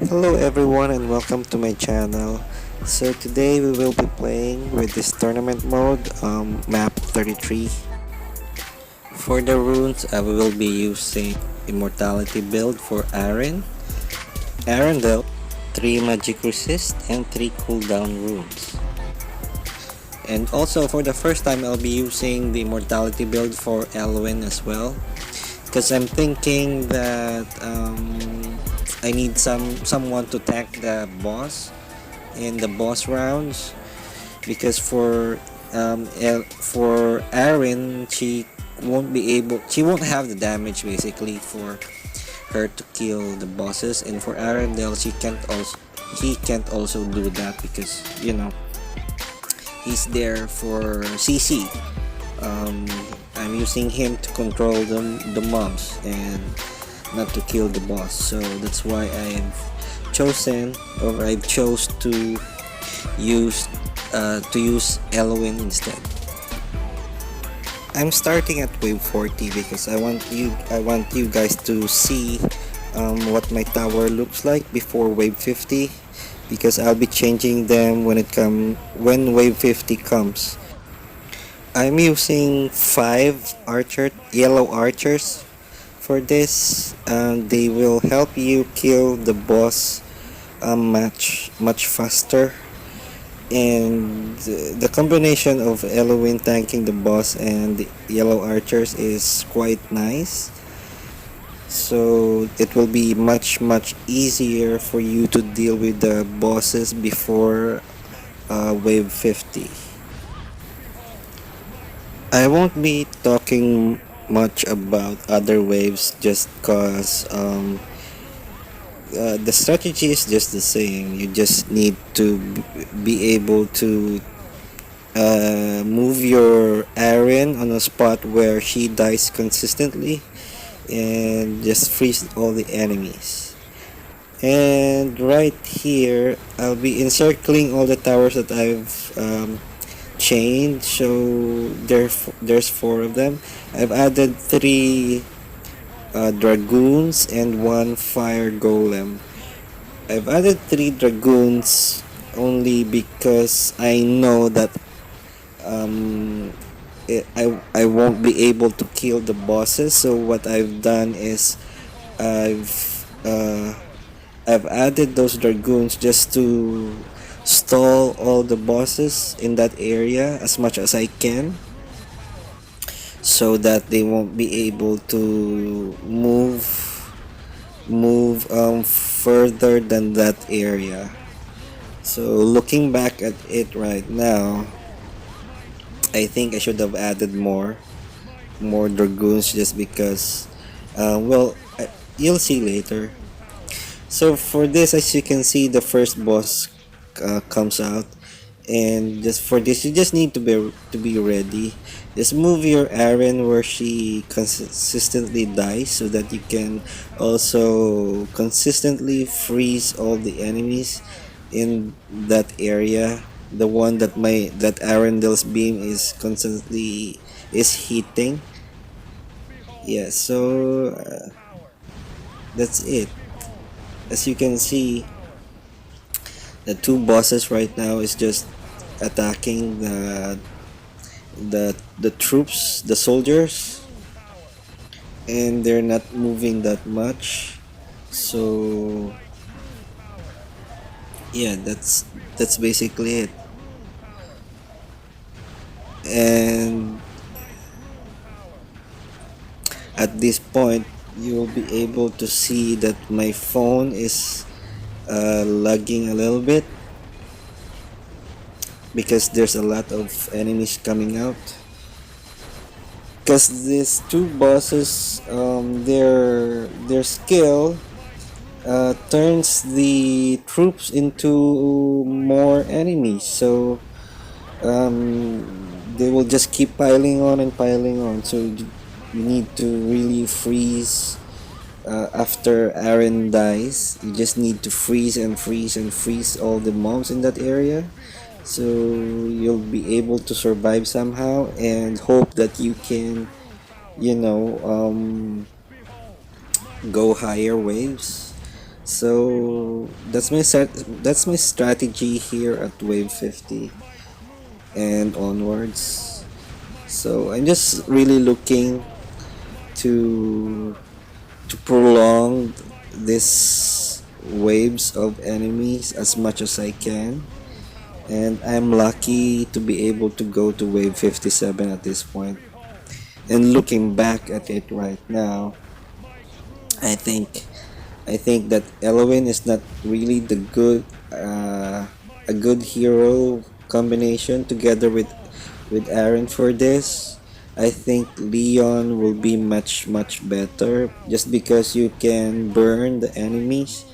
Hello everyone and welcome to my channel. So today we will be playing with this tournament mode, map 33. For the runes, we will be using Immortality build for Arendelle, 3 magic resist and 3 cooldown runes. And also for the first time I'll be using the Immortality build for Elowyn as well, because I'm thinking that I need someone to tank the boss in the boss rounds, because for Aaron, she won't have the damage basically for her to kill the bosses, and for Arendelle he can't also do that because he's there for CC. I'm using him to control the mobs and not to kill the boss, so that's why I chose to use Elowyn instead. I'm starting at wave 40 because I want you guys to see what my tower looks like before wave 50, because I'll be changing them when wave 50 comes. I'm using 5 yellow archers for this, and they will help you kill the boss much faster. And the combination of Elowyn tanking the boss and the yellow archers is quite nice, so it will be much easier for you to deal with the bosses before wave 50. I won't be talking much about other waves just cause the strategy is just the same. You just need to be able to move your Aaron on a spot where she dies consistently and just freeze all the enemies. And right here, I'll be encircling all the towers that I've chained. So there's 4 of them. I've added 3 dragoons and 1 fire golem. I've added 3 dragoons only because I know that I won't be able to kill the bosses. So what I've done is I've uh, I've added those dragoons just to stall all the bosses in that area as much as I can, so that they won't be able to move further than that area. So looking back at it right now, I think I should have added more dragoons, just because you'll see later. So for this, as you can see, the first boss comes out, and just for this you just need to be ready. Just move your Aaron where she consistently dies, so that you can also consistently freeze all the enemies in that area, the one that Arendel's beam is constantly is hitting. Yeah, so that's it. As you can see, the 2 bosses right now is just attacking the troops, the soldiers, and they're not moving that much. So yeah, that's basically it. And at this point, you will be able to see that my phone is lagging a little bit because there's a lot of enemies coming out. Because these 2 bosses, their skill turns the troops into more enemies, so they will just keep piling on and piling on. So you need to really freeze. After Aaron dies, you just need to freeze and freeze and freeze all the mobs in that area, so you'll be able to survive somehow, and hope that you can, you know, go higher waves. So that's my strategy here at wave 50 and onwards. So I'm just really looking to prolong this waves of enemies as much as I can, and I'm lucky to be able to go to wave 57 at this point. And looking back at it right now, I think I think that Elowyn is not really a good hero combination together with Aaron for this. I think Leon will be much better just because you can burn the enemies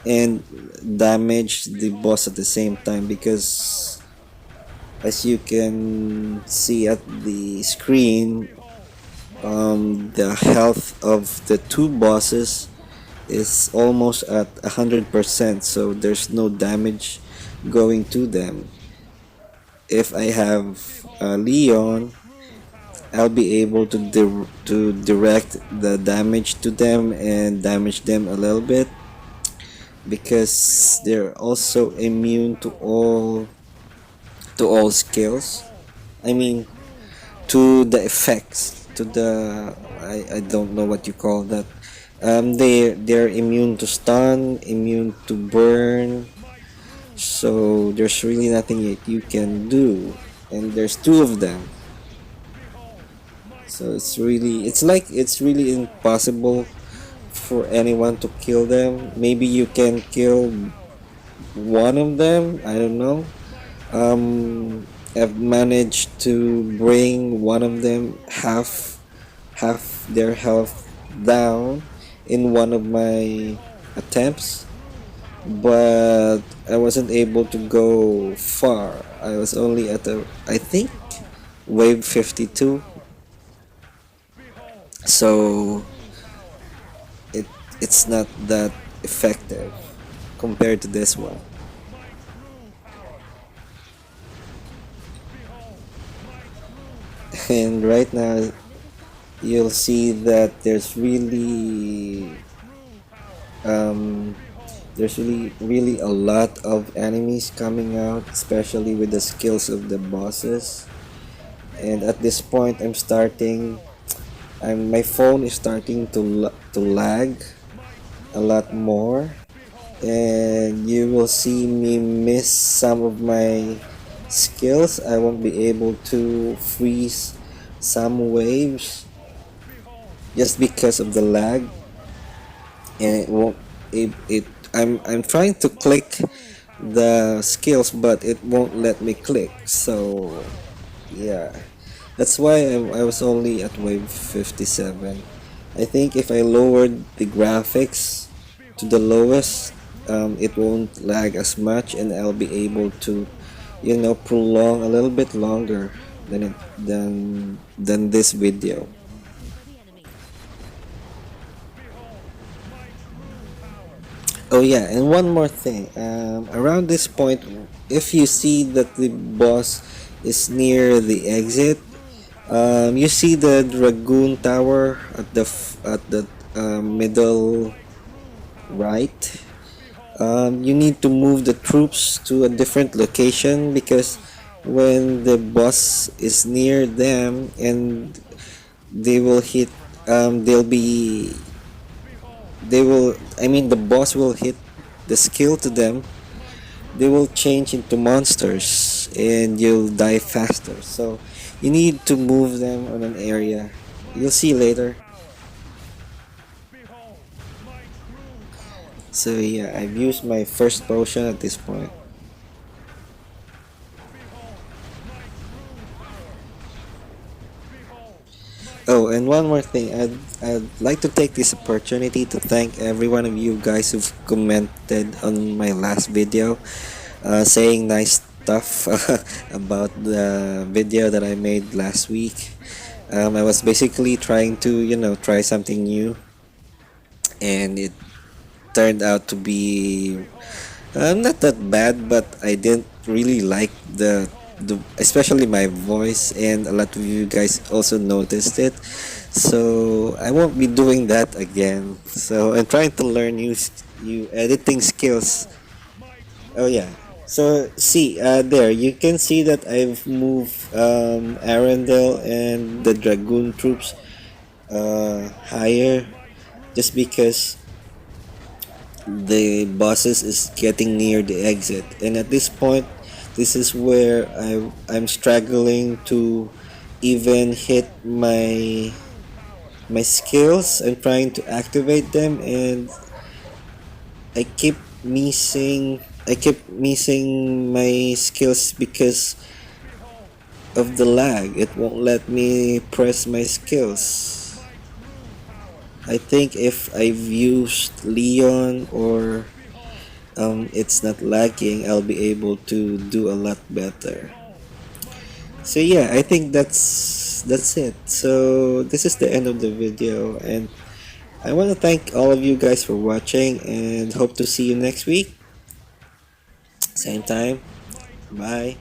and damage the boss at the same time, because as you can see at the screen, the health of the two bosses is almost at 100%, so there's no damage going to them. If I have Leon, I'll be able to direct the damage to them and damage them a little bit, because they're also immune to all skills. I mean, to the effects, to the I don't know what you call that. They're immune to stun, immune to burn, so there's really nothing that you can do, and there's two of them. So it's really impossible for anyone to kill them. Maybe you can kill one of them. I don't know. I've managed to bring one of them half their health down in one of my attempts, but I wasn't able to go far. I was only at I think wave 52, so it it's not that effective compared to this one. And right now you'll see that um, there's really a lot of enemies coming out, especially with the skills of the bosses. And at this point, my phone is starting to lag a lot more, and you will see me miss some of my skills. I won't be able to freeze some waves just because of the lag, and it won't it I'm trying to click the skills, but it won't let me click. So yeah, that's why I was only at wave 57. I think if I lowered the graphics to the lowest, it won't lag as much, and I'll be able to, prolong a little bit longer than this video. Oh yeah, and one more thing. Around this point, if you see that the boss is near the exit, you see the Dragoon Tower at the middle right. You need to move the troops to a different location, because when the boss is near them and they will hit, they'll be they will I mean the boss will hit the skill to them, they will change into monsters and you'll die faster. So you need to move them on an area. You'll see later. So yeah, I've used my first potion at this point. Oh, and one more thing. I'd like to take this opportunity to thank every one of you guys who've commented on my last video, saying nice stuff about the video that I made last week. I was basically trying to, try something new, and it turned out to be not that bad, but I didn't really like especially my voice, and a lot of you guys also noticed it. So I won't be doing that again. So I'm trying to learn you editing skills. Oh yeah. So see, there you can see that I've moved Arendelle and the Dragoon troops higher, just because the bosses is getting near the exit, and at this point, this is where I'm struggling to even hit my skills. I'm trying to activate them, and I keep missing my skills because of the lag. It won't let me press my skills. I think if I've used Leon, or it's not lagging, I'll be able to do a lot better. So yeah, I think that's it. So this is the end of the video, and I want to thank all of you guys for watching, and hope to see you next week. Same time. Bye.